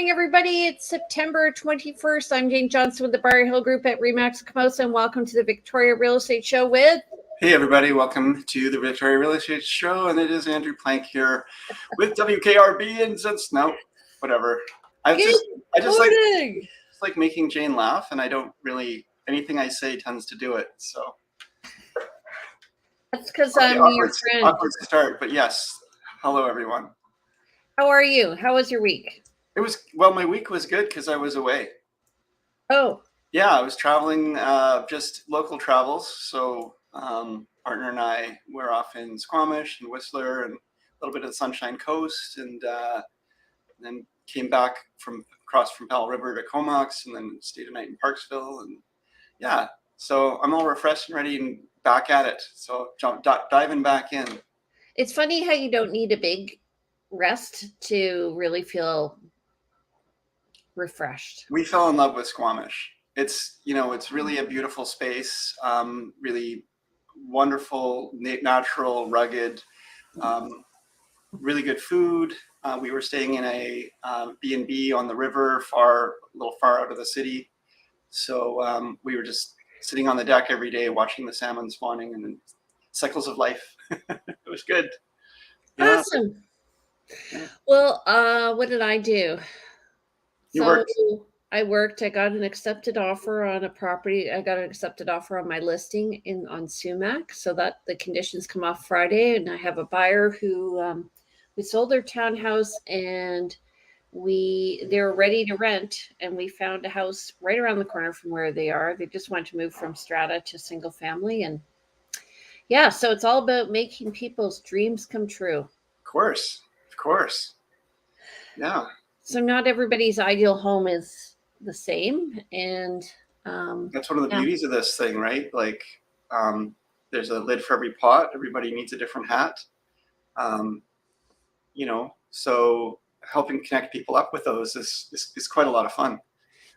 morning, everybody. It's September 21st. I'm Jane Johnston with the Bar Hill Group at RE/MAX Camosa, and welcome to the Victoria Real Estate Show with... Hey, everybody. Welcome to the Victoria Real Estate Show, and it is Andrew Plank here with WKRB, and since, no, whatever. I just like making Jane laugh, and I don't really, anything I say tends to do it, so. That's because I'm your friend. Awkward to start, but yes. Hello, everyone. How are you? How was your week? Well, my week was good because I was away. Oh. Yeah, I was traveling, just local travels. So partner and I were off in Squamish and Whistler and a little bit of the Sunshine Coast, and then came back across from Powell River to Comox, and then stayed a night in Parksville. And yeah, so I'm all refreshed and ready and back at it. So diving back in. It's funny how you don't need a big rest to really feel refreshed. We fell in love with Squamish. It's really a beautiful space, really wonderful, natural, rugged, really good food. We were staying in a B&B on the river, a little far out of the city. So we were just sitting on the deck every day watching the salmon spawning and then cycles of life. It was good. Yeah. Awesome. Yeah. Well, what did I do? I worked. I got an accepted offer on a property. I got an accepted offer on my listing on Sumac, so that the conditions come off Friday. And I have a buyer who we sold their townhouse, and they're ready to rent. And we found a house right around the corner from where they are. They just want to move from strata to single family, and yeah, so it's all about making people's dreams come true. Of course. Yeah. So not everybody's ideal home is the same, and that's one of the beauties of this thing, right? Like, there's a lid for every pot. Everybody needs a different hat. So helping connect people up with those is quite a lot of fun.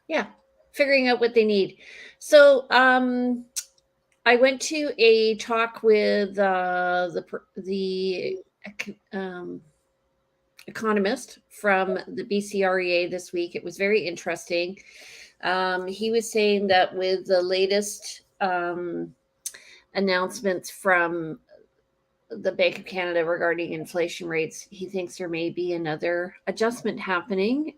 Yeah, figuring out what they need. So I went to a talk with the economist from the BCREA this week. It was very interesting. He was saying that with the latest announcements from the Bank of Canada regarding inflation rates, he thinks there may be another adjustment happening,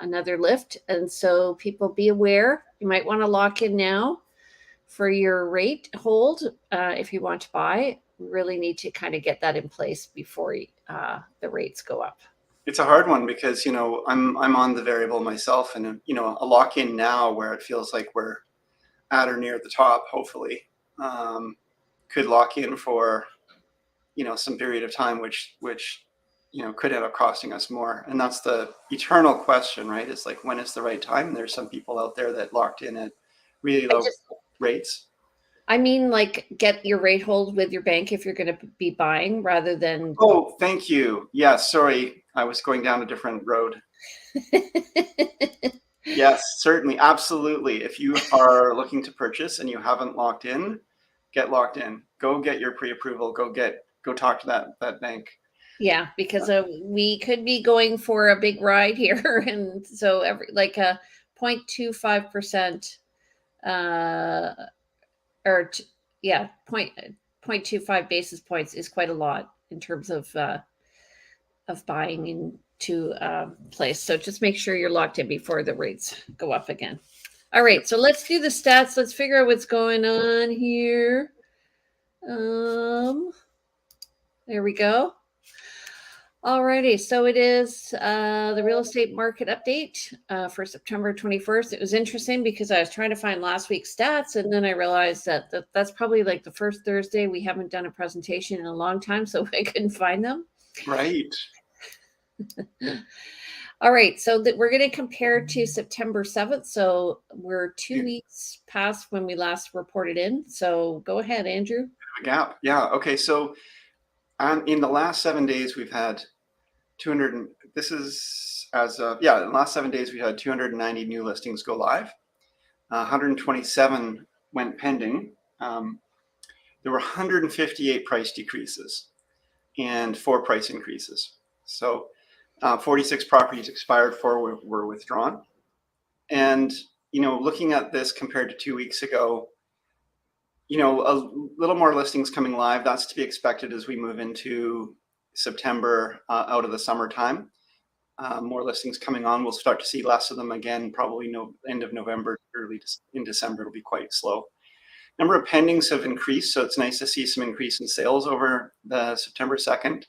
another lift. And so people be aware. You might want to lock in now for your rate hold. If you want to buy, we really need to kind of get that in place before the rates go up. It's a hard one because, I'm on the variable myself, and, a lock in now where it feels like we're at or near the top, hopefully, could lock in for, some period of time, which, could end up costing us more. And that's the eternal question, right? It's like, when is the right time? There's some people out there that locked in at really low rates. I mean, like, get your rate hold with your bank if you're going to be buying rather than... Oh, thank you. Yeah, sorry. I was going down a different road. Yes, certainly. Absolutely. If you are looking to purchase and you haven't locked in, get locked in. Go get your pre-approval. Go talk to that bank. Yeah, because we could be going for a big ride here. And so a 0.25%, 0.25 basis points is quite a lot in terms of buying into place. So just make sure you're locked in before the rates go up again. All right, so let's do the stats. Let's figure out what's going on here. There we go. Alrighty, so it is the real estate market update for September 21st. It was interesting because I was trying to find last week's stats, and then I realized that that's probably like the first Thursday we haven't done a presentation in a long time, so I couldn't find them. Right. All right, so we're going to compare to September 7th. So we're 2 weeks past when we last reported in. So go ahead, Andrew. Gap. Yeah. Okay. So in the last 7 days, we've had 200. This is in the last 7 days, we had 290 new listings go live. 127 went pending. There were 158 price decreases and 4 price increases. So 46 properties expired, 4 were withdrawn. And, looking at this compared to 2 weeks ago, a little more listings coming live. That's to be expected as we move into September, out of the summertime. More listings coming on. We'll start to see less of them again, probably end of November, early in December. It'll be quite slow. Number of pendings have increased, so it's nice to see some increase in sales over the September 7th.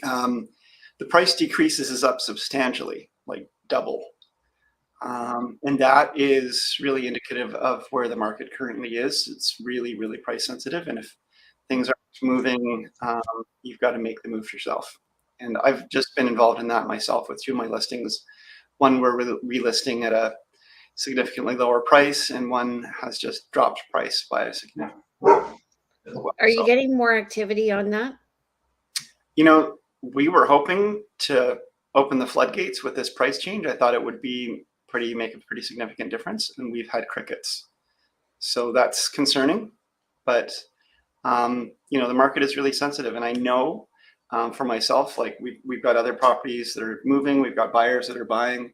The price decreases is up substantially, like double. And that is really indicative of where the market currently is. It's really, really price sensitive. And if things are moving, you've got to make the move yourself. And I've just been involved in that myself with 2 of my listings. One we're relisting at a significantly lower price, and one has just dropped price by a significant. Are you getting more activity on that? We were hoping to open the floodgates with this price change. I thought it would make a pretty significant difference, and we've had crickets. So that's concerning, but the market is really sensitive. And I know for myself, like we've got other properties that are moving, we've got buyers that are buying.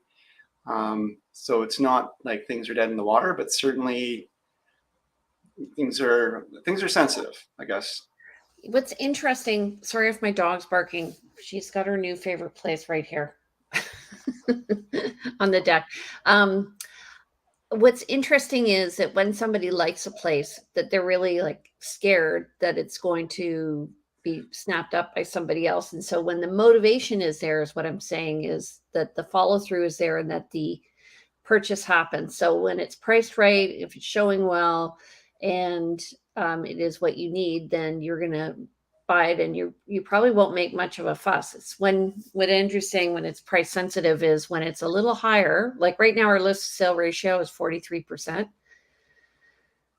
So it's not like things are dead in the water, but certainly things are sensitive, I guess. What's interesting, sorry if my dog's barking. She's got her new favorite place right here on the deck. What's interesting is that when somebody likes a place, that they're really like scared that it's going to be snapped up by somebody else. And so when the motivation is there, is what I'm saying, is that the follow through is there and that the purchase happens. So when it's priced right, if it's showing well, and it is what you need, then you're going to buy it, and you probably won't make much of a fuss. It's when what Andrew's saying, when it's price sensitive, is when it's a little higher. Like right now, our list sale ratio is 43%.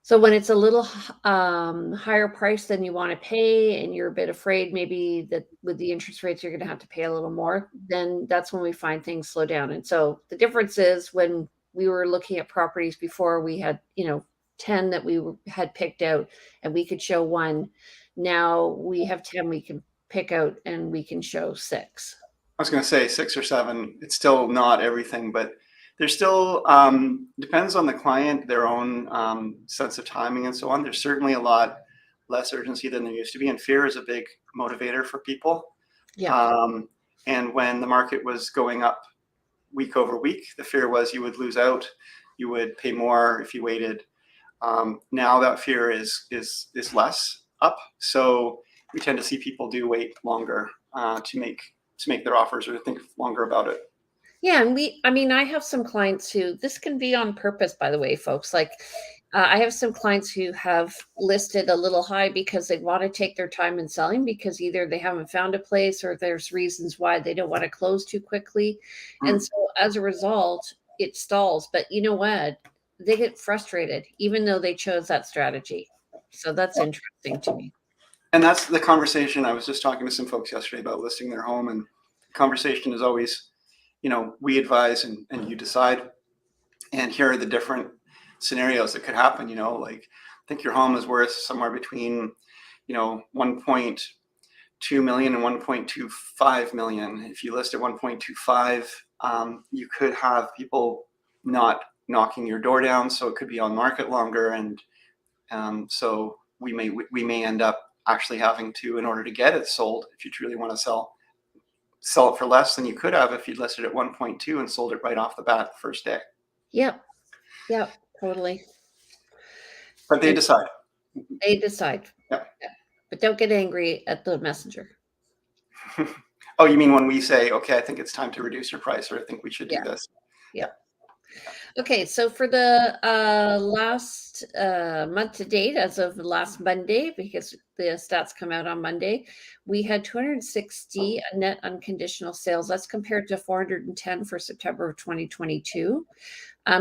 So when it's a little higher price than you want to pay, and you're a bit afraid maybe that with the interest rates you're going to have to pay a little more, then that's when we find things slow down. And so the difference is, when we were looking at properties before, we had 10 that we had picked out, and we could show 1. Now we have 10 we can pick out, and we can show 6. I was going to say 6 or 7. It's still not everything, but there's still depends on the client, their own sense of timing and so on. There's certainly a lot less urgency than there used to be, and fear is a big motivator for people. Yeah. And when the market was going up week over week, the fear was you would lose out, you would pay more if you waited. Now that fear is less up, so we tend to see people do wait longer to make their offers, or think longer about it. Yeah, and I have some clients who, this can be on purpose, by the way, folks. Like I have some clients who have listed a little high because they want to take their time in selling, because either they haven't found a place, or there's reasons why they don't want to close too quickly. And so as a result, it stalls. But you know what? They get frustrated, even though they chose that strategy. So that's interesting to me. And that's the conversation. I was just talking to some folks yesterday about listing their home, and the conversation is always, we advise and you decide. And here are the different scenarios that could happen. Like, I think your home is worth somewhere between, 1.2 million and 1.25 million. If you list at 1.25, you could have people not knocking your door down, so it could be on market longer, and so we may end up actually having to, in order to get it sold, if you truly want to sell it for less than you could have if you'd listed at 1.2 and sold it right off the bat the first day. Yep, totally. But they decide. Yeah. But don't get angry at the messenger. Oh, you mean when we say, okay, I think it's time to reduce your price, or I think we should do this? Yeah. Okay, so for the last month to date, as of last Monday, because the stats come out on Monday, we had 260 net unconditional sales. That's compared to 410 for September of 2022.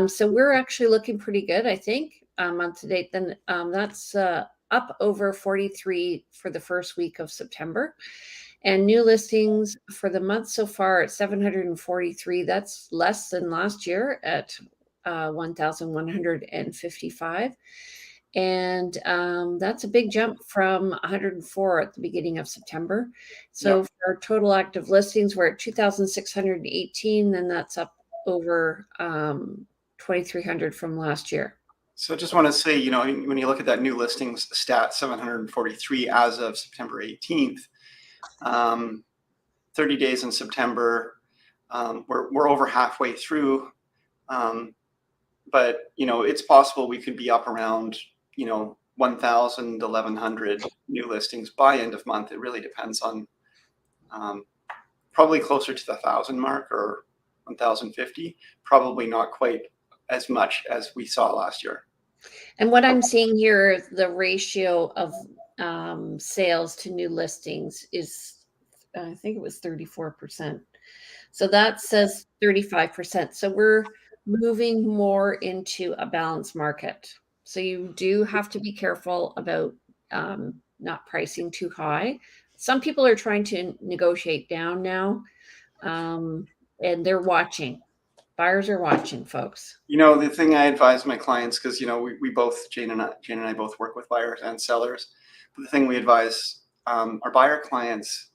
So we're actually looking pretty good, I think, month to date. Then that's up over 43 for the first week of September. And new listings for the month so far at 743. That's less than last year at 1,155. And that's a big jump from 104 at the beginning of September. So Yep. for total active listings, we're at 2,618, and that's up over 2,300 from last year. So I just want to say, you know, when you look at that new listings stat, 743 as of September 18th, 30 days in September, we're over halfway through. But, you know, it's possible we could be up around, you know, 1,000, 1,100 new listings by end of month. It really depends on probably closer to the 1,000 mark or 1,050, probably not quite as much as we saw last year. And what I'm seeing here, the ratio of sales to new listings is, I think it was 34%. So that says 35%. So we're moving more into a balanced market. So you do have to be careful about not pricing too high. Some people are trying to negotiate down now, and they're watching. Buyers are watching, folks. You know, the thing I advise my clients, because, you know, we both, Jane and I both work with buyers and sellers. But the thing we advise our buyer clients,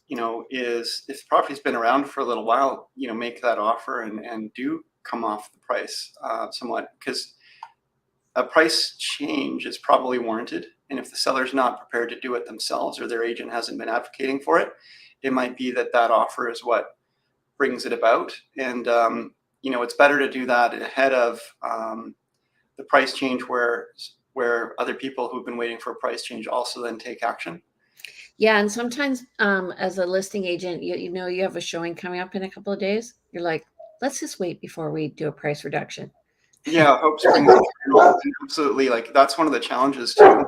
you know, is if the property's been around for a little while, you know, make that offer and do come off the price somewhat, because a price change is probably warranted. And if the seller's not prepared to do it themselves or their agent hasn't been advocating for it, it might be that that offer is what brings it about. And, you know, it's better to do that ahead of the price change where other people who've been waiting for a price change also then take action. Yeah, and sometimes as a listing agent, you know you have a showing coming up in a couple of days. You're like, let's just wait before we do a price reduction. Yeah, hope springs eternal. Absolutely. Like that's one of the challenges too. We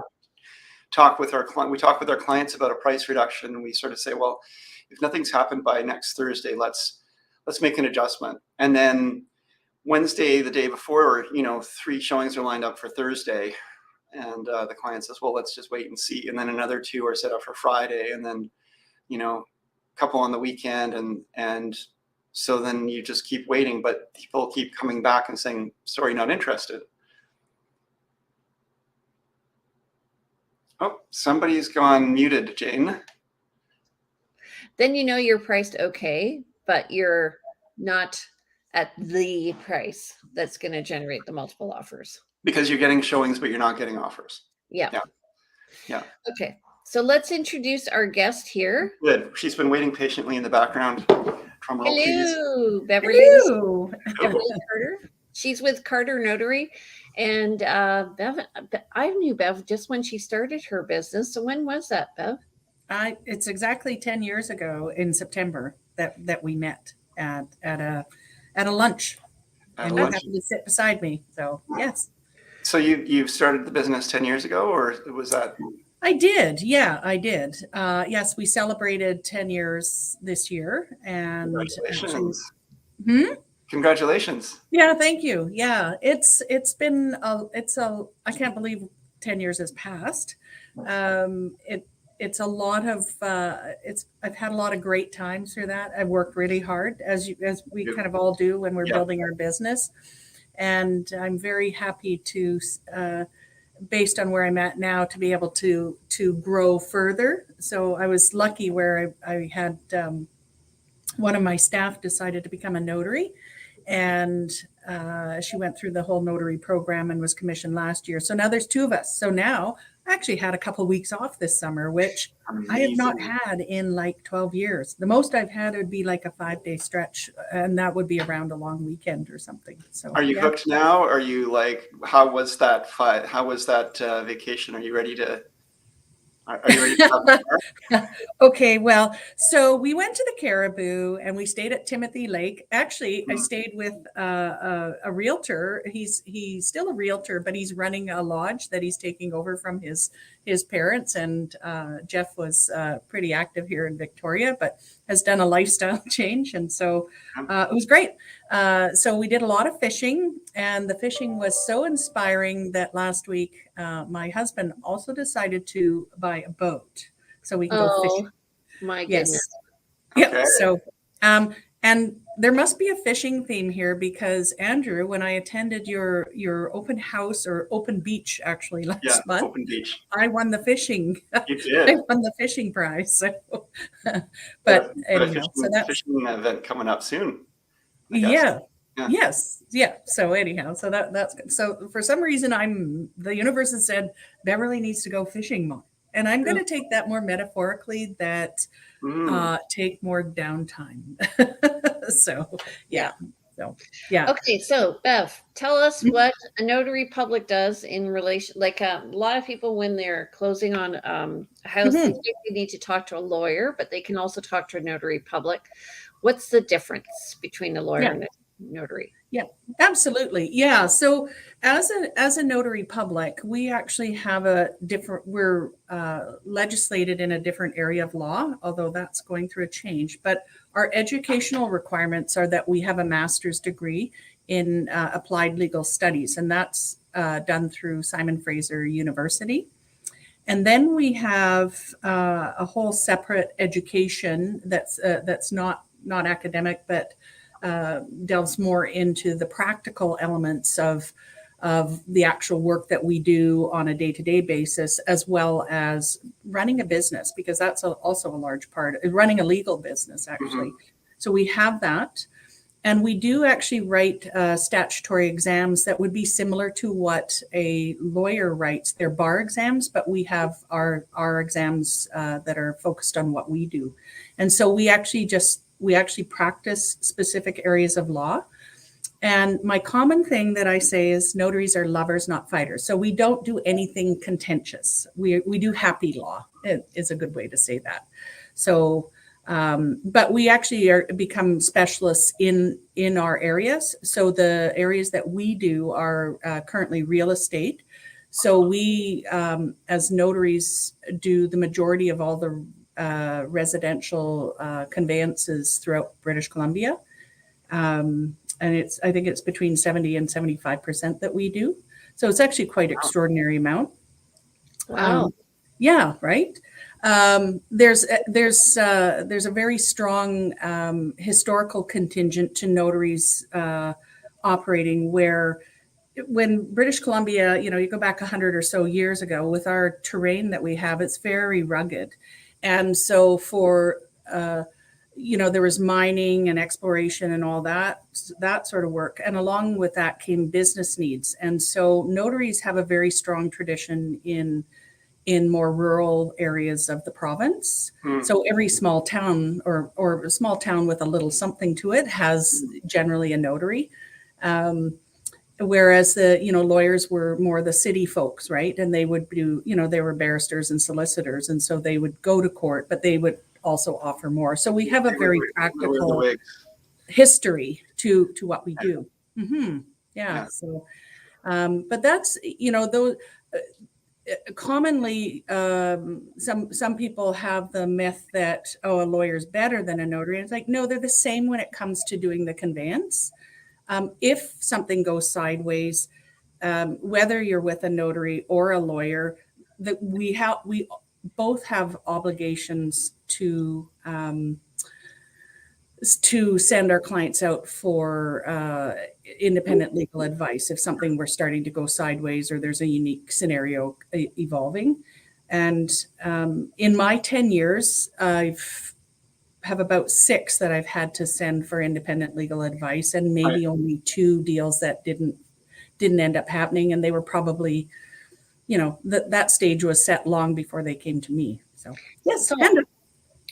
talk with our clients about a price reduction, and we sort of say, well, if nothing's happened by next Thursday, let's make an adjustment. And then Wednesday, the day before, you know, 3 showings are lined up for Thursday, and the client says, well, let's just wait and see. And then another 2 are set up for Friday, and then, you know, a couple on the weekend, and so then you just keep waiting, but people keep coming back and saying, sorry, not interested. Oh, somebody's gone muted, Jane. Then you know you're priced okay, but you're not at the price that's going to generate the multiple offers. Because you're getting showings, but you're not getting offers. Yeah. Yeah. Yeah. Okay. So let's introduce our guest here. Good. She's been waiting patiently in the background. Drum roll, please. Hello, Beverly. Hello. Beverly Carter. She's with Carter Notary. And Bev, I knew Bev just when she started her business. So when was that, Bev? It's exactly 10 years ago in September that we met at a lunch, and you happened to sit beside me. So yes. So you started the business 10 years ago, or was that? I did. Yeah, I did. Yes, we celebrated 10 years this year, and Congratulations. Congratulations. Yeah, thank you. Yeah, it's been I can't believe 10 years has passed. It's a lot of I've had a lot of great times through that. I've worked really hard as we kind of all do when we're building our business, and I'm very happy to based on where I'm at now to be able to grow further. So I was lucky where I had one of my staff decided to become a notary, and she went through the whole notary program and was commissioned last year. So now there's 2 of us. So now I actually had a couple of weeks off this summer, which amazing. I have not had in like 12 years. The most I've had would be like a 5-day stretch, and that would be around a long weekend or something. So are you hooked now? Are you like, how was that vacation? Are you ready to Okay, well, so we went to the Caribou and we stayed at Timothy Lake. Actually, I stayed with a realtor. He's still a realtor, but he's running a lodge that he's taking over from his parents. And Jeff was pretty active here in Victoria, but has done a lifestyle change. And so it was great. So we did a lot of fishing, and the fishing was so inspiring that last week my husband also decided to buy a boat so we can go fishing. My goodness. Yes. Yeah. So and there must be a fishing theme here because Andrew, when I attended your open house or open beach actually Yeah, last month, open beach. I won the fishing. You did. I won the fishing prize. So, Got but a anyhow, so that's fishing event coming up soon, I guess. yeah. Yeah. Yes. Yeah. So anyhow, so that's good. So for some reason, the universe has said Beverly needs to go fishing more, and I'm going to take that more metaphorically. That take more downtime. So yeah. So yeah. Okay, so Bev, tell us what a notary public does in relation. Like a lot of people, when they're closing on a house, they think they need to talk to a lawyer, but they can also talk to a notary public. What's the difference between a lawyer and a notary? Yeah, absolutely. Yeah. So as a notary public, we actually have we're legislated in a different area of law, although that's going through a change. But our educational requirements are that we have a master's degree in applied legal studies, and that's done through Simon Fraser University. And then we have a whole separate education that's not academic, but delves more into the practical elements of the actual work that we do on a day-to-day basis, as well as running a business, because that's also a large part of running a legal business, actually. So we have that. And we do actually write statutory exams that would be similar to what a lawyer writes. They're bar exams, but we have our exams that are focused on what we do. And so we actually practice specific areas of law. And my common thing that I say is notaries are lovers, not fighters. So we don't do anything contentious. We do happy law, is a good way to say that. So, but we actually become specialists in our areas. So the areas that we do are currently real estate. So we, as notaries, do the majority of all the residential conveyances throughout British Columbia. And I think it's between 70 and 75% that we do. So it's actually quite extraordinary amount. Wow. Yeah, right. There's a very strong historical contingent to notaries operating where when British Columbia, you go back 100 or so years ago, with our terrain that we have, it's very rugged. And so there was mining and exploration and all that sort of work. And along with that came business needs. And so notaries have a very strong tradition in more rural areas of the province. So every small town or a small town with a little something to it has generally a notary. Whereas the lawyers were more the city folks, right? And they would do, they were barristers and solicitors, and so they would go to court, but they would also offer more. So we have a very practical history to what we do. Yeah. So, but that's those. Commonly, some people have the myth that a lawyer is better than a notary. And it's like, no, they're the same when it comes to doing the conveyance. If something goes sideways, whether you're with a notary or a lawyer, that we both have obligations to send our clients out for independent legal advice if something were starting to go sideways or there's a unique scenario evolving. And in my 10 years, I've have about 6 that I've had to send for independent legal advice, and maybe only 2 deals that didn't end up happening. And they were probably, that stage was set long before they came to me. So yes.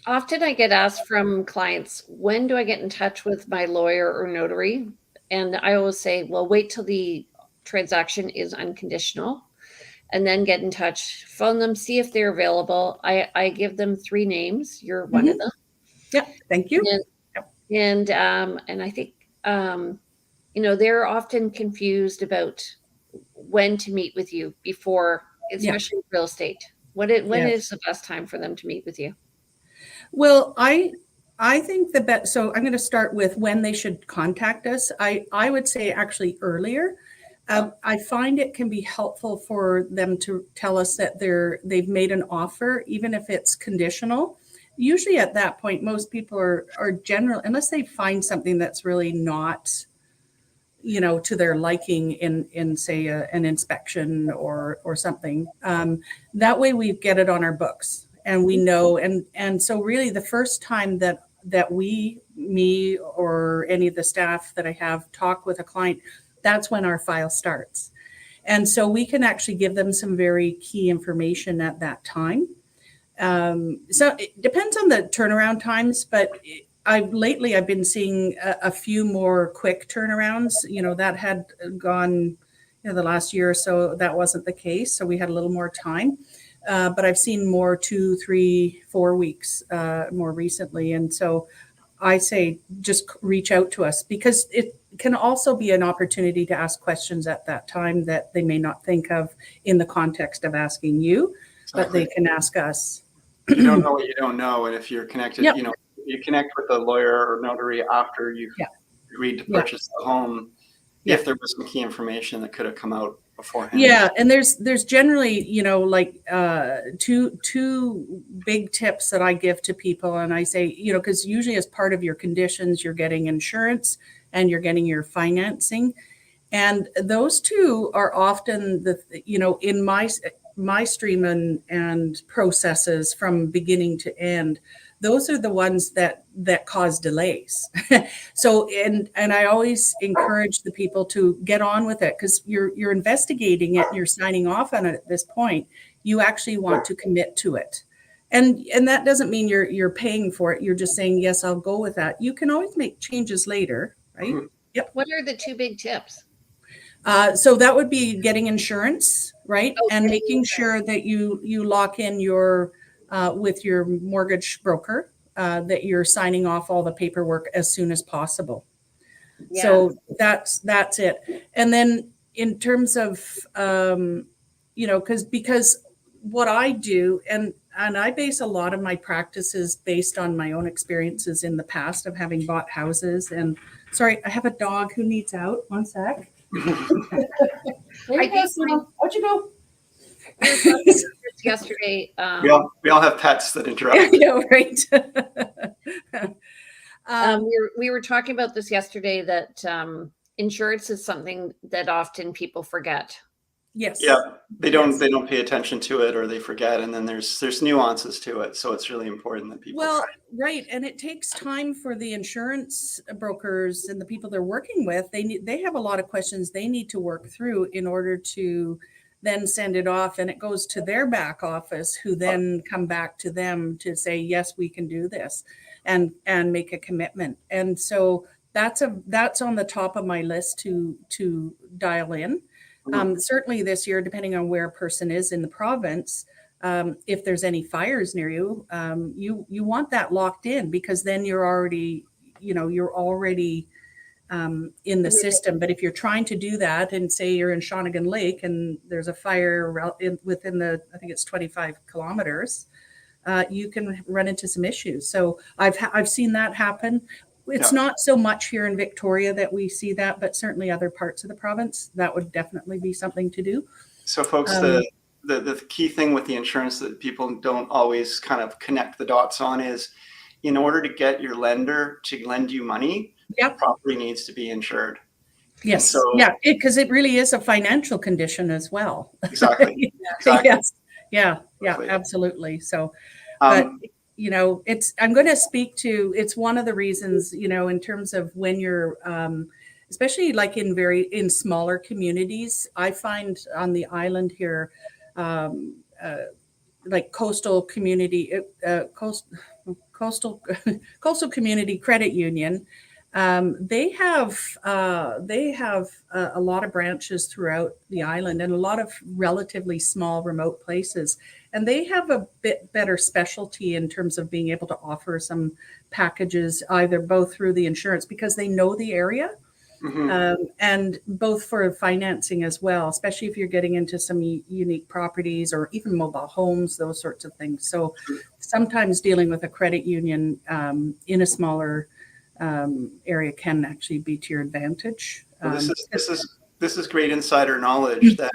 Often I get asked from clients, when do I get in touch with my lawyer or notary? And I always say, well, wait till the transaction is unconditional and then get in touch, phone them, see if they're available. I give them 3 names. You're one of them. Yeah, thank you. And I think they're often confused about when to meet with you before, especially real estate. When is the best time for them to meet with you? Well, I think the best. So I'm going to start with when they should contact us. I would say actually earlier. I find it can be helpful for them to tell us that they've made an offer, even if it's conditional. usually at that point, most people are general, unless they find something that's really not, to their liking in say an inspection or something. That way we get it on our books and we know, and so really the first time that me or any of the staff that I have talk with a client, that's when our file starts. And so we can actually give them some very key information at that time. So it depends on the turnaround times, but lately I've been seeing a few more quick turnarounds. That had gone, the last year or so, that wasn't the case. So we had a little more time. But I've seen more 2, 3, 4 weeks more recently. And so I say just reach out to us, because it can also be an opportunity to ask questions at that time that they may not think of in the context of asking you, but they can ask us. You don't know what you don't know. And if you're connected, Yep. You connect with a lawyer or notary after you've agreed to purchase the home, if there was some key information that could have come out beforehand. Yeah, and there's generally, like two big tips that I give to people, and I say, because usually as part of your conditions, you're getting insurance and you're getting your financing, and those two are often in my stream and processes from beginning to end. Those are the ones that cause delays. So, and I always encourage the people to get on with it, because you're investigating it and you're signing off on it at this point. You actually want to commit to it. And that doesn't mean you're paying for it. You're just saying, yes, I'll go with that. You can always make changes later, right? Mm-hmm. Yep. What are the 2 big tips? So that would be getting insurance, right? Okay. And making sure that you lock in your with your mortgage broker, that you're signing off all the paperwork as soon as possible. Yeah. So that's it. And then in terms of, because what I do, and I base a lot of my practices based on my own experiences in the past of having bought houses. And sorry, I have a dog who needs out. One sec. There you go. Out you go. Yesterday, we all have pets that interrupt. I know, right? We were talking about this yesterday, that insurance is something that often people forget. Yes. Yeah, they don't pay attention to it, or they forget, and then there's nuances to it. So it's really important that people. Well, right, and it takes time for the insurance brokers and the people they're working with. They have a lot of questions they need to work through in order to then send it off, and it goes to their back office, who then come back to them to say, yes, we can do this, and make a commitment. And so that's on the top of my list to dial in. Certainly this year, depending on where a person is in the province, if there's any fires near you, you want that locked in, because then you're already in the system. But if you're trying to do that, and say you're in Shawnigan Lake and there's a fire within I think it's 25 kilometers, you can run into some issues. So I've seen that happen. It's not so much here in Victoria that we see that, but certainly other parts of the province, that would definitely be something to do. So folks, the key thing with the insurance that people don't always kind of connect the dots on is, in order to get your lender to lend you money, property needs to be insured. Yes. So, because it really is a financial condition as well. Exactly. Yes. Yeah. Absolutely. So, but I'm going to speak to, it's one of the reasons, in terms of when you're, especially like in smaller communities, I find on the island here, like coastal community credit union, they have a lot of branches throughout the island, and a lot of relatively small remote places, and they have a bit better specialty in terms of being able to offer some packages, either both through the insurance, because they know the area, and both for financing as well, especially if you're getting into some unique properties or even mobile homes, those sorts of things. So sometimes dealing with a credit union in a smaller area can actually be to your advantage. Well, this is great insider knowledge that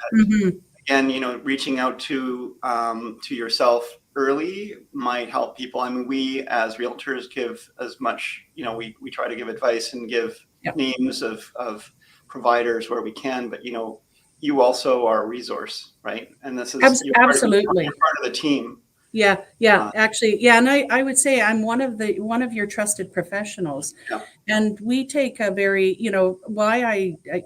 And, reaching out to yourself early might help people. I mean, we as realtors give as much, we try to give advice and give names of providers where we can, but, you also are a resource, right? And this is, absolutely you're part of the team. Yeah, actually, yeah, and I would say I'm one of your trusted professionals, and we take a very, why I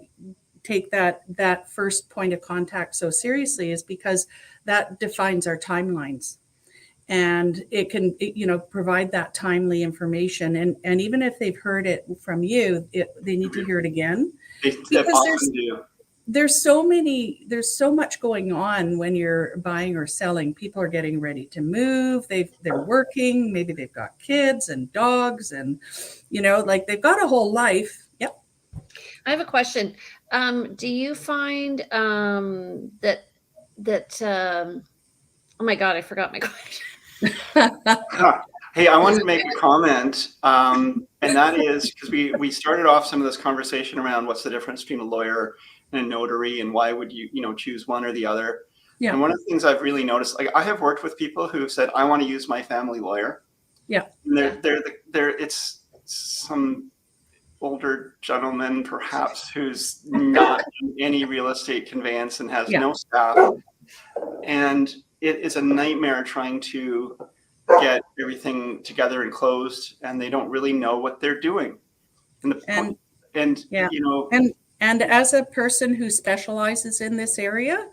take that first point of contact so seriously is because that defines our timelines, and it can, provide that timely information, and even if they've heard it from you, they need to hear it again, because there's so much going on when you're buying or selling. People are getting ready to move. They're working. Maybe they've got kids and dogs, and like they've got a whole life. Yep. I have a question. Do you find that oh my God, I forgot my question. Hey, I wanted to make a comment, and that is because we started off some of this conversation around what's the difference between a lawyer and a notary, and why would you choose one or the other. Yeah. And one of the things I've really noticed, like I have worked with people who have said, I want to use my family lawyer. Yeah. And it's some older gentleman perhaps who's not in any real estate conveyance and has no staff. And it is a nightmare trying to get everything together and closed, and they don't really know what they're doing. And as a person who specializes in this area,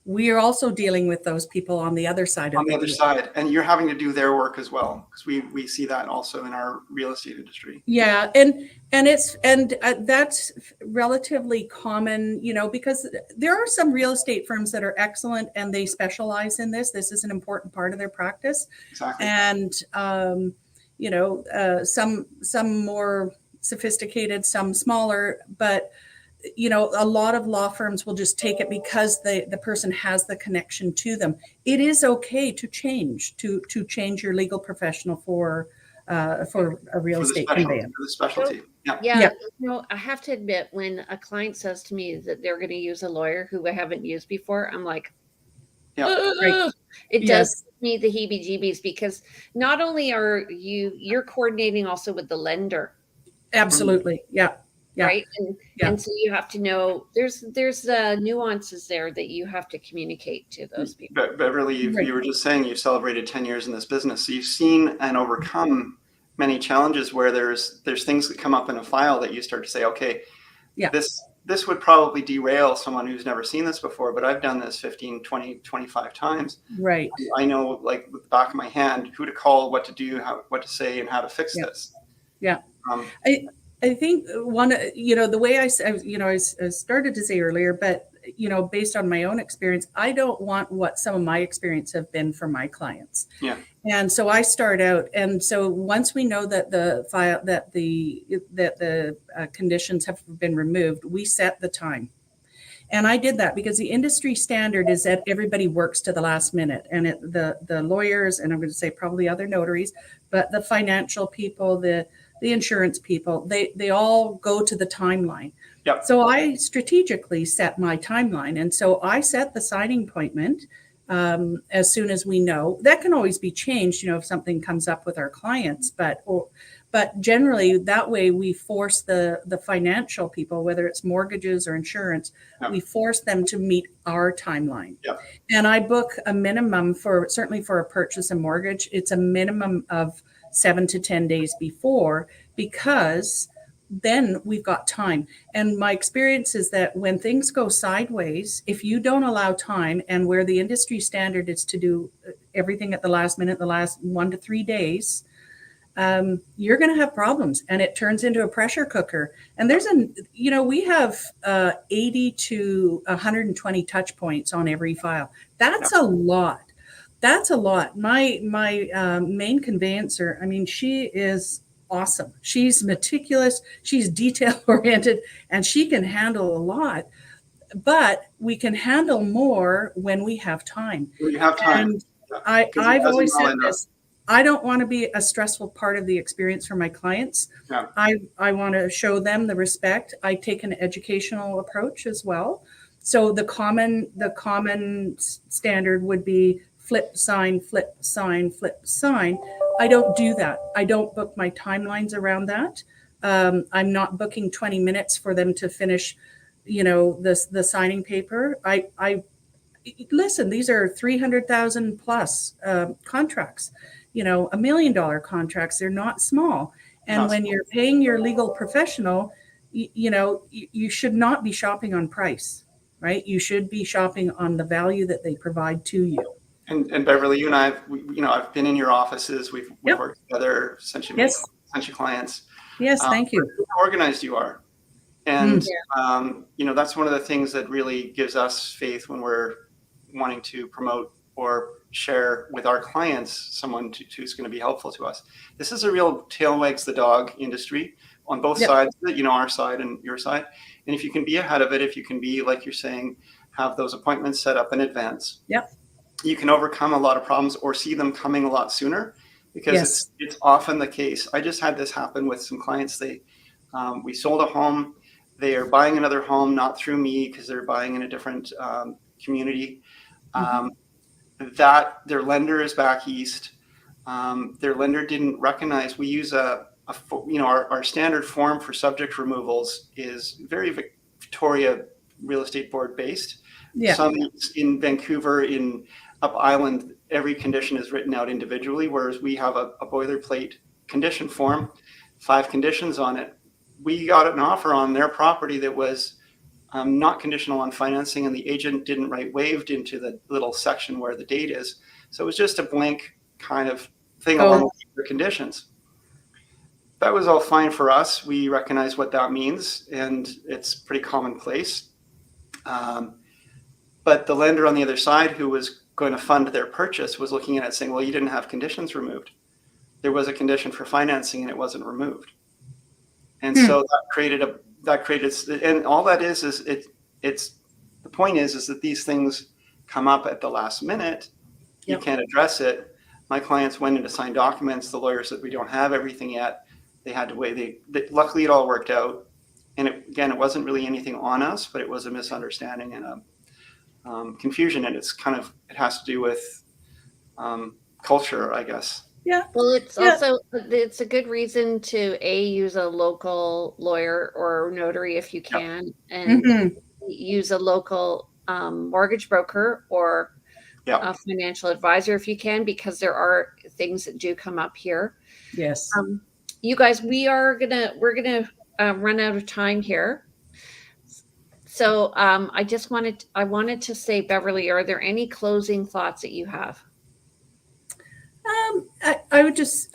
we are also dealing with those people on the other side. And you're having to do their work as well, because we see that also in our real estate industry. Yeah, and that's relatively common, because there are some real estate firms that are excellent and they specialize in this. This is an important part of their practice. Exactly. And some more sophisticated, some smaller, but a lot of law firms will just take it because the person has the connection to them. It is okay to change your legal professional for a real estate conveyance. For the specialty. Yeah. I have to admit, when a client says to me that they're going to use a lawyer who I haven't used before, I'm like, it does give me the heebie-jeebies, because not only are you're coordinating also with the lender. Absolutely. Yeah. Right. And so you have to know there's nuances there that you have to communicate to those people. Beverly, you were just saying you celebrated 10 years in this business. So you've seen and overcome many challenges where there's things that come up in a file that you start to say, okay, this would probably derail someone who's never seen this before, but I've done this 15, 20, 25 times. Right. I know, like with the back of my hand, who to call, what to do, what to say, and how to fix this. Yeah. I think the way I started to say earlier, but, based on my own experience, I don't want what some of my experience have been for my clients. Yeah. And so I start out. And so once we know that the conditions have been removed, we set the time. And I did that because the industry standard is that everybody works to the last minute, and the lawyers, and I'm going to say probably other notaries, but the financial people, the insurance people, they all go to the timeline. Yep. So I strategically set my timeline. And so I set the signing appointment as soon as we know. That can always be changed, if something comes up with our clients, but generally that way we force the financial people, whether it's mortgages or insurance, we force them to meet our timeline. Yep. And I book a minimum certainly for a purchase and mortgage, it's a minimum of 7 to 10 days before, because then we've got time. And my experience is that when things go sideways, if you don't allow time, and where the industry standard is to do everything at the last minute, the last 1 to 3 days, you're going to have problems, and it turns into a pressure cooker. And we have 80 to 120 touch points on every file. That's a lot. That's a lot. My main conveyancer, she is awesome. She's meticulous. She's detail oriented, and she can handle a lot. But we can handle more when we have time. When you have time. And I've always said this. I don't want to be a stressful part of the experience for my clients. I want to show them the respect. I take an educational approach as well. So the common standard would be flip, sign, flip, sign, flip, sign. I don't do that. I don't book my timelines around that. I'm not booking 20 minutes for them to finish, the signing paper. I listen, these are 300,000 plus contracts, $1 million contracts. They're not small. And when you're paying your legal professional, you should not be shopping on price, right? You should be shopping on the value that they provide to you. And Beverly, you and I, I've been in your offices. We've Yep. worked together since you Yes. since you clients. Yes, thank you. How organized you are. And, that's one of the things that really gives us faith when we're wanting to promote or share with our clients someone who's going to be helpful to us. This is a real tail wags the dog industry on both sides, our side and your side. And if you can be ahead of it, if you can be, like you're saying, have those appointments set up in advance, you can overcome a lot of problems or see them coming a lot sooner, because it's often the case. I just had this happen with some clients. We sold a home. They are buying another home, not through me, because they're buying in a different community. That their lender is back east. Their lender didn't recognize. We use our standard form for subject removals is very Victoria Real Estate Board based. Some in Vancouver, in Up Island, every condition is written out individually, whereas we have a boilerplate condition form, 5 conditions on it. We got an offer on their property that was not conditional on financing, and the agent didn't write waived into the little section where the date is. So it was just a blank kind of thing along with the conditions. That was all fine for us. We recognize what that means, and it's pretty commonplace. But the lender on the other side, who was going to fund their purchase, was looking at it saying, well, you didn't have conditions removed. There was a condition for financing and it wasn't removed. And so that created, and all that is it's the point is that these things come up at the last minute. You can't address it. My clients went in to sign documents. The lawyer said, we don't have everything yet. They had to wait. Luckily it all worked out. And it wasn't really anything on us, but it was a misunderstanding and a confusion. And it has to do with culture, I guess. Yeah. Well, it's a good reason to use a local lawyer or notary if you can, and use a local mortgage broker or a financial advisor if you can, because there are things that do come up here. Yes. You guys, we're gonna run out of time here. So I wanted to say, Beverly, are there any closing thoughts that you have? I would just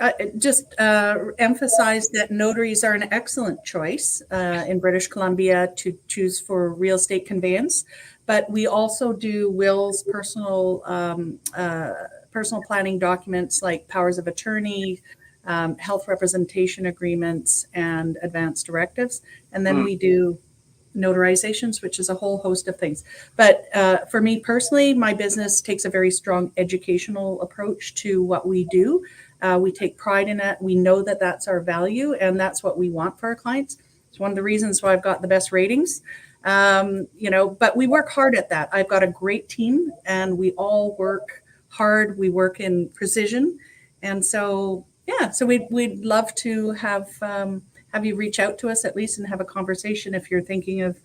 emphasize that notaries are an excellent choice in British Columbia to choose for real estate conveyance, but we also do wills, personal planning documents like powers of attorney, health representation agreements, and advance directives, and then we do notarizations, which is a whole host of things. But for me personally, my business takes a very strong educational approach to what we do. We take pride in it. We know that that's our value, and that's what we want for our clients. It's one of the reasons why I've got the best ratings. But we work hard at that. I've got a great team, and we all work hard. We work in precision, and so we'd love to have you reach out to us at least and have a conversation if you're thinking of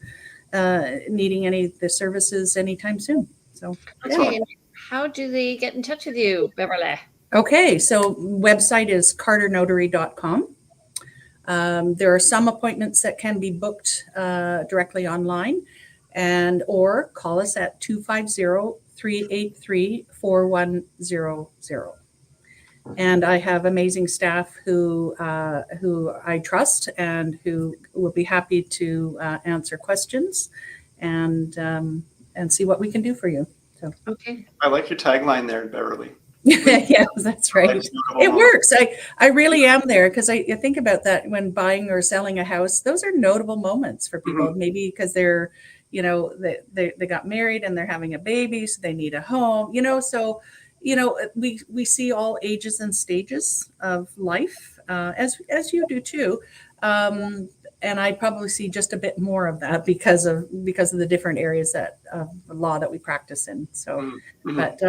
needing any of the services anytime soon. So, okay. How do they get in touch with you, Beverly? Okay, so website is carternotary.com. There are some appointments that can be booked directly online, or call us at 250-383-4100. And I have amazing staff who I trust and who will be happy to answer questions and see what we can do for you. So okay, I like your tagline there, Beverly. Yeah, that's right. It works. I really am there because I think about that when buying or selling a house. Those are notable moments for people, maybe because they're, they got married and they're having a baby, so they need a home, so. We see all ages and stages of life, as you do too. and I probably see just a bit more of that because of the different areas that the law that we practice in. So, Mm-hmm. but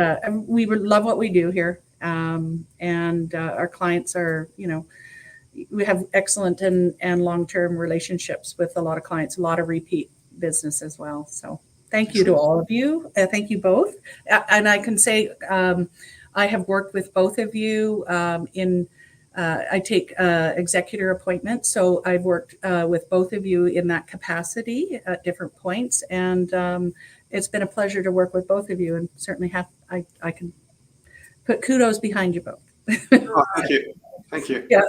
we love what we do here, and our clients are, we have excellent and long-term relationships with a lot of clients, a lot of repeat business as well. So thank you to all of you. Thank you both. And I can say I have worked with both of you I take executor appointments. So I've worked with both of you in that capacity at different points. And it's been a pleasure to work with both of you, and certainly I can put kudos behind you both. Oh, thank you. Thank you. Yeah.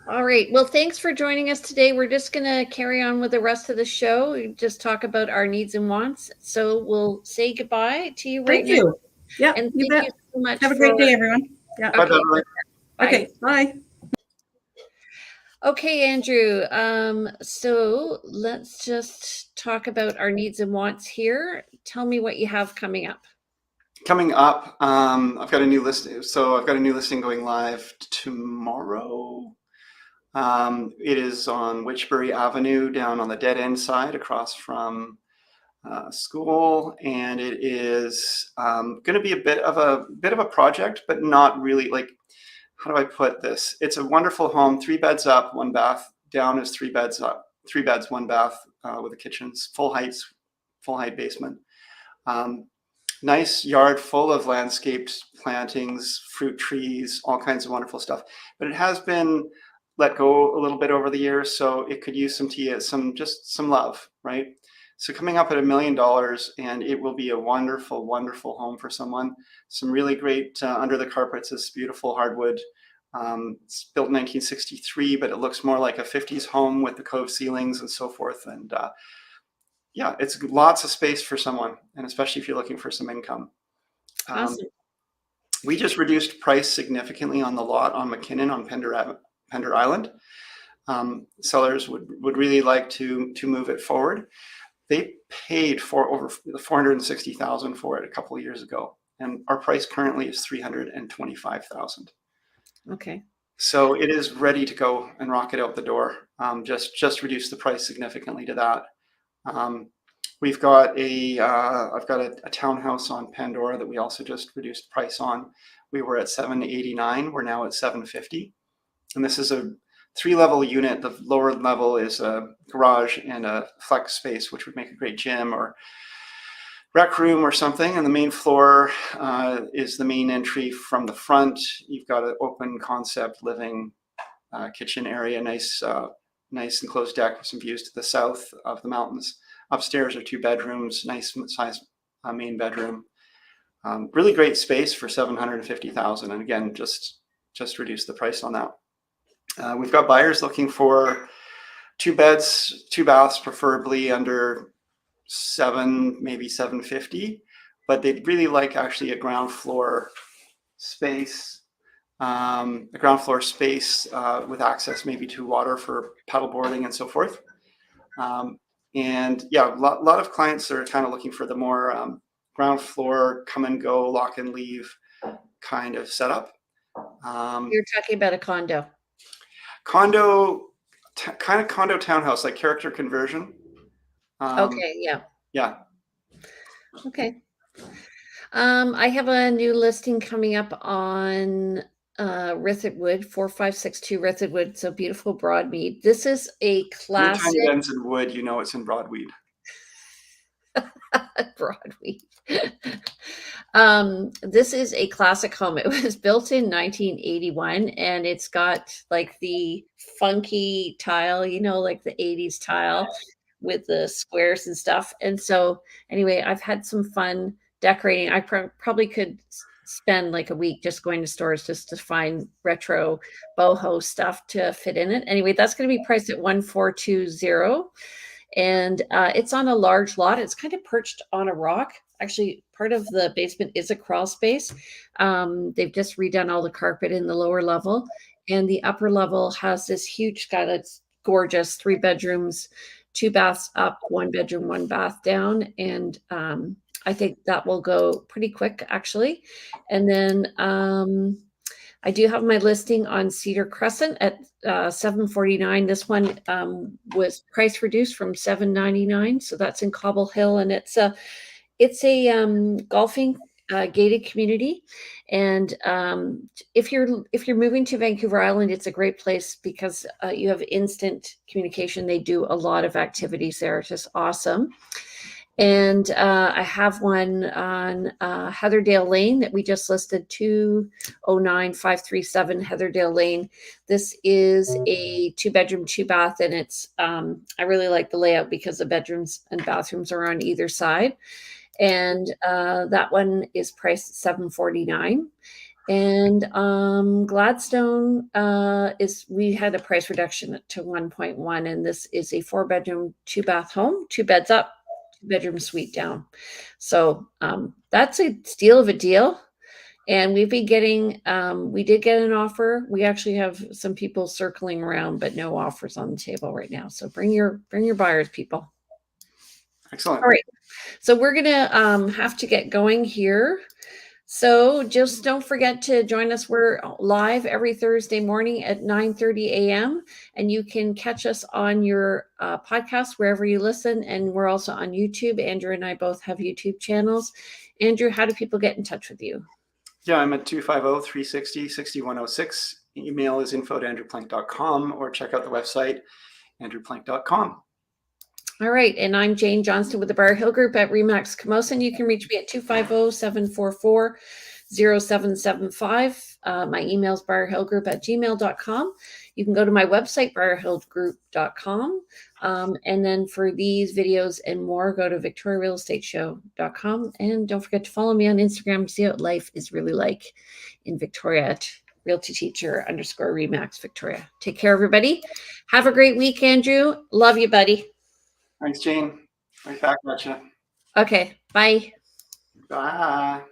All right. Well, thanks for joining us today. We're just going to carry on with the rest of the show. We just talk about our needs and wants. So we'll say goodbye to you right now. Thank you. Yeah. And you thank bet. you so much. Have a great day, everyone. Yeah. Bye, Beverly. Bye. Okay. Bye. Okay, Andrew. So let's just talk about our needs and wants here. Tell me what you have coming up. Coming up, I've got a new listing. So I've got a new listing going live tomorrow. It is on Witchbury Avenue, down on the dead end side, across from school, and it is going to be a bit of a project, but not really. Like, how do I put this? It's a wonderful home, 3 beds up, 1 bath. Down is 3 beds up, 3 beds, 1 bath with a kitchen, full height basement. Nice yard full of landscaped plantings, fruit trees, all kinds of wonderful stuff. But it has been let go a little bit over the years, so it could use some love, right? So coming up at $1 million, and it will be a wonderful, wonderful home for someone. Some really great under the carpets, this beautiful hardwood. It's built in 1963, but it looks more like a 50s home with the cove ceilings and so forth. And yeah, it's lots of space for someone, and especially if you're looking for some income. Awesome. We just reduced price significantly on the lot on McKinnon on Pender Island. Sellers would really like to move it forward. They paid for over $460,000 for it a couple of years ago, and our price currently is $325,000. Okay. So it is ready to go and rocket out the door. Just reduce the price significantly to that. We've got I've got a townhouse on Pandora that we also just reduced price on. We were at $789. We're now at $750, and this is a 3-level unit. The lower level is a garage and a flex space, which would make a great gym or rec room or something. And the main floor is the main entry from the front. You've got an open concept living kitchen area, nice enclosed deck with some views to the south of the mountains. Upstairs are 2 bedrooms, nice size main bedroom. Really great space for $750,000. And again, just reduce the price on that. We've got buyers looking for 2 beds, 2 baths, preferably under $7, maybe $750, but they'd really like actually a ground floor space, with access maybe to water for paddleboarding and so forth. And yeah, a lot of clients are kind of looking for the more ground floor, come and go, lock and leave kind of setup. You're talking about a condo. Kind of condo townhouse, like character conversion. Okay. Yeah. Yeah. Okay. I have a new listing coming up on Rithardwood, 4562 Rithardwood. So beautiful Broadmead. This is a classic. Anytime it ends in wood, you know it's in Broadweed. Broadweed. This is a classic home. It was built in 1981, and it's got like the funky tile, like the 80s tile with the squares and stuff. And so anyway, I've had some fun decorating. I probably could spend like a week just going to stores just to find retro boho stuff to fit in it. Anyway, that's going to be priced at $1,420. And it's on a large lot. It's kind of perched on a rock. Actually, part of the basement is a crawl space. They've just redone all the carpet in the lower level. And the upper level has this huge sky that's gorgeous, 3 bedrooms, 2 baths up, 1 bedroom, 1 bath down. And I think that will go pretty quick, actually. And then I do have my listing on Cedar Crescent at $749. This one was price reduced from $799, so that's in Cobble Hill, and it's a golfing gated community. And if you're moving to Vancouver Island, it's a great place because you have instant communication. They do a lot of activities there. It's just awesome. And I have one on Heatherdale Lane that we just listed, 209537 Heatherdale Lane. This is a 2-bedroom, 2-bath, and it's I really like the layout because the bedrooms and bathrooms are on either side. And that one is priced at $749. And Gladstone we had a price reduction to 1.1, and this is a 4-bedroom, 2-bath home, 2 beds up, 2-bedroom suite down. So that's a steal of a deal. And we've been getting, we did get an offer. We actually have some people circling around, but no offers on the table right now. So bring your buyers, people. Excellent. All right. So we're going to have to get going here. So just don't forget to join us. We're live every Thursday morning at 9:30 a.m. And you can catch us on your podcast wherever you listen. And we're also on YouTube. Andrew and I both have YouTube channels. Andrew, how do people get in touch with you? Yeah, I'm at 250-360-6106. Email is info@andrewplank.com, or check out the website, andrewplank.com. All right. And I'm Jane Johnston with the Briar Hill Group at RE/MAX Camosun. You can reach me at 250-744-0775. My email is briarhillgroup@gmail.com. You can go to my website, briarhillgroup.com. And then for these videos and more, go to victoriarealestateshow.com. And don't forget to follow me on Instagram. See what life is really like in Victoria at realtyteacher_RE/MAX Victoria. Take care, everybody. Have a great week, Andrew. Love you, buddy. Thanks, Jane. Right back at you. Okay. Bye. Bye.